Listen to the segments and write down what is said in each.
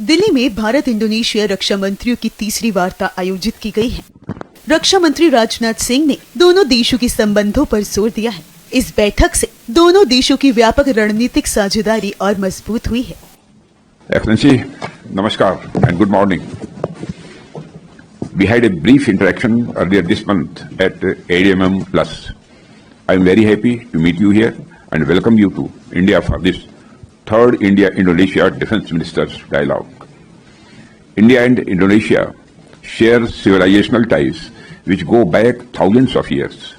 दिल्ली में भारत इंडोनेशिया रक्षा मंत्रियों की तीसरी वार्ता आयोजित की गई है। रक्षा मंत्री राजनाथ सिंह ने दोनों देशों के संबंधों पर जोर दिया है। इस बैठक से दोनों देशों की व्यापक रणनीतिक साझेदारी और मजबूत हुई है। Excellency, Namaskar and good morning. We had a brief interaction earlier this month at ADMM Plus. I am very happy to meet you here and welcome you to India for this third India-Indonesia Defence Ministers Dialogue. India and Indonesia share civilizational ties which go back thousands of years.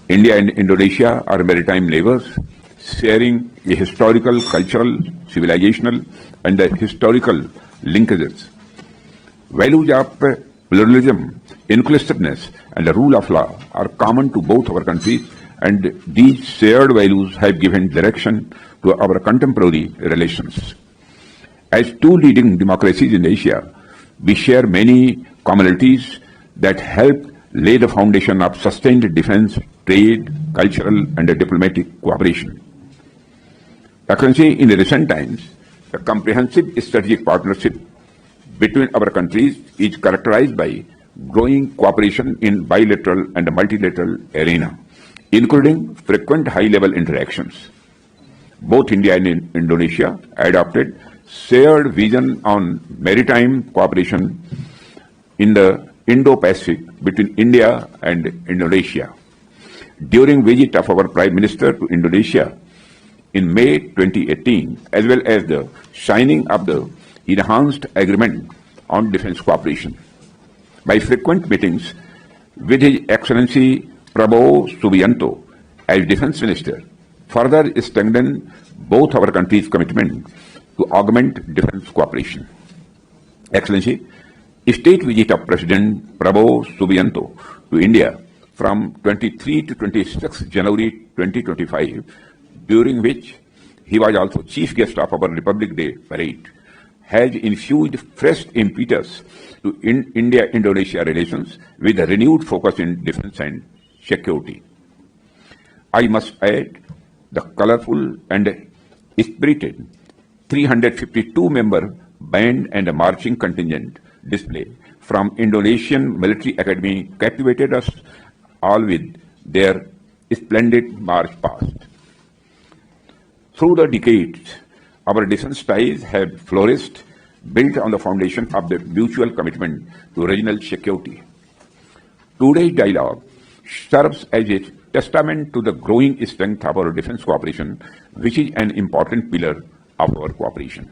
India and Indonesia are maritime neighbors, sharing a historical, cultural, civilizational and historical linkages. Values of pluralism, inclusiveness and the rule of law are common to both our countries, and these shared values have given direction to our contemporary relations. As two leading democracies in Asia, we share many commonalities that help lay the foundation of sustained defense, trade, cultural and diplomatic cooperation. Excellency, in recent times, the comprehensive strategic partnership between our countries is characterized by growing cooperation in bilateral and multilateral arena, including frequent high-level interactions. Both India and Indonesia adopted shared vision on maritime cooperation in the Indo-Pacific between India and Indonesia. During visit of our Prime Minister to Indonesia in May 2018, as well as the signing of the enhanced agreement on defense cooperation. By frequent meetings with His Excellency Prabowo Subianto as Defense Minister, further strengthened both our countries' commitment to augment defense cooperation. Excellency, state visit of President Prabowo Subianto to India from 23 to 26 January 2025, during which he was also chief guest of our Republic Day parade, has infused fresh impetus to India-Indonesia relations with a renewed focus in defense and security. I must add the colorful and spirited 352-member band and marching contingent display from Indonesian Military Academy captivated us all with their splendid march past. Through the decades, our defense ties have flourished, built on the foundation of the mutual commitment to regional security. Today's dialogue serves as a testament to the growing strength of our defense cooperation, which is an important pillar of our cooperation.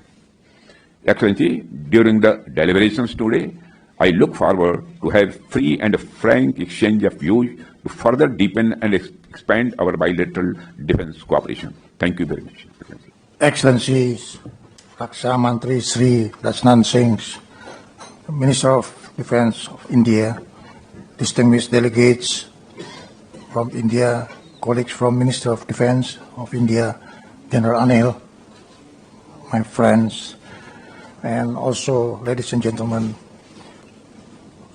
Excellency, during the deliberations today, I look forward to have free and frank exchange of views to further deepen and expand our bilateral defense cooperation. Thank you very much. Excellencies, Raksha Mantri Sri Rajnath Singh, Minister of Defense of India, distinguished delegates from India, colleagues from Minister of Defense of India, General Anil, my friends, and also ladies and gentlemen.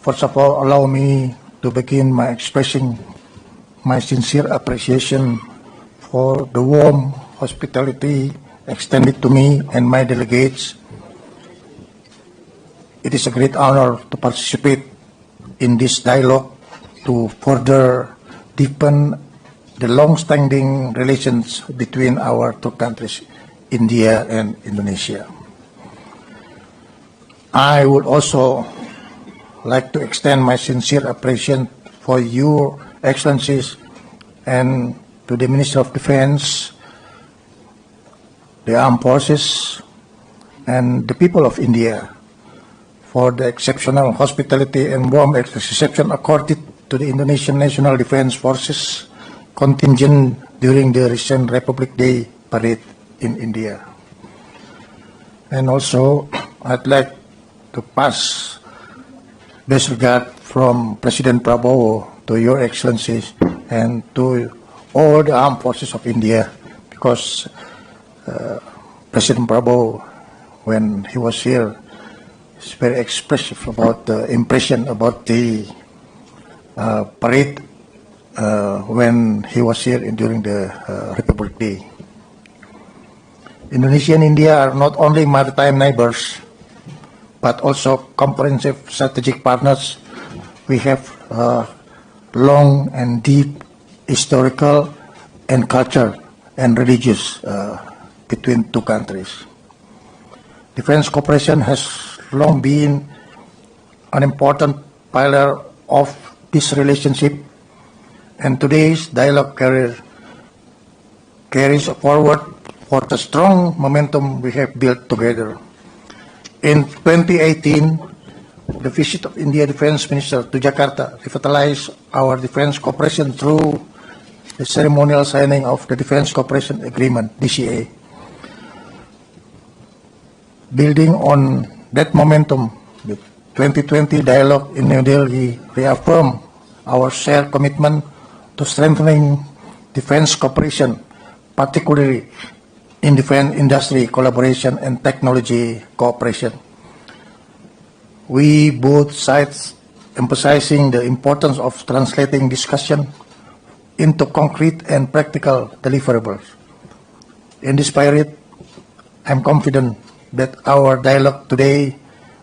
First of all, allow me to begin by expressing my sincere appreciation for the warm hospitality extended to me and my delegates. It is a great honor to participate in this dialogue to further deepen the long-standing relations between our two countries, India and Indonesia. I would also like to extend my sincere appreciation for your excellencies and to the Minister of Defense, the Armed Forces, and the people of India for the exceptional hospitality and warm reception accorded to the Indonesian National Defense Forces contingent during the recent Republic Day parade in India. And also, I'd like to pass best regard from President Prabowo to your excellencies and to all the armed forces of India, because President Prabowo, when he was here, is very expressive about the impression about the parade when he was here during the Republic Day. Indonesia and India are not only maritime neighbors, but also comprehensive strategic partners. We have long and deep historical and cultural and religious between two countries. Defense cooperation has long been an important pillar of this relationship, and today's dialogue carries forward for the strong momentum we have built together. In 2018, the visit of India Defense Minister to Jakarta revitalized our defense cooperation through the ceremonial signing of the Defense Cooperation Agreement, DCA. Building on that momentum, the 2020 dialogue in New Delhi reaffirmed our shared commitment to strengthening defense cooperation, particularly in defense industry collaboration and technology cooperation. We both sides emphasizing the importance of translating discussion into concrete and practical deliverables. In this spirit, I'm confident that our dialogue today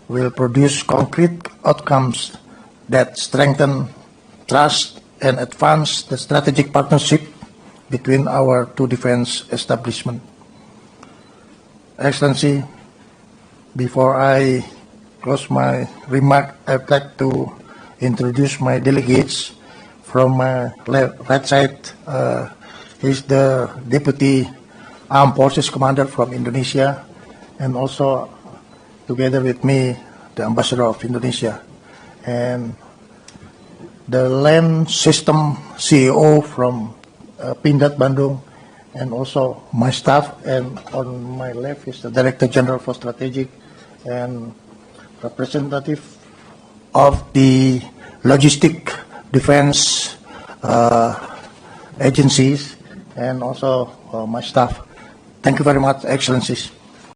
will produce concrete outcomes that strengthen trust and advance the strategic partnership between our two defense establishments. Excellency, before I close my remark, I'd like to introduce my delegates. From my right side, he's the Deputy Armed Forces Commander from Indonesia, and also together with me, the Ambassador of Indonesia, and the Land System CEO from Pindad Bandung, and also my staff. And on my left is the Director General for Strategic and representative of the logistic defense agencies, and also my staff. Thank you very much, Excellencies.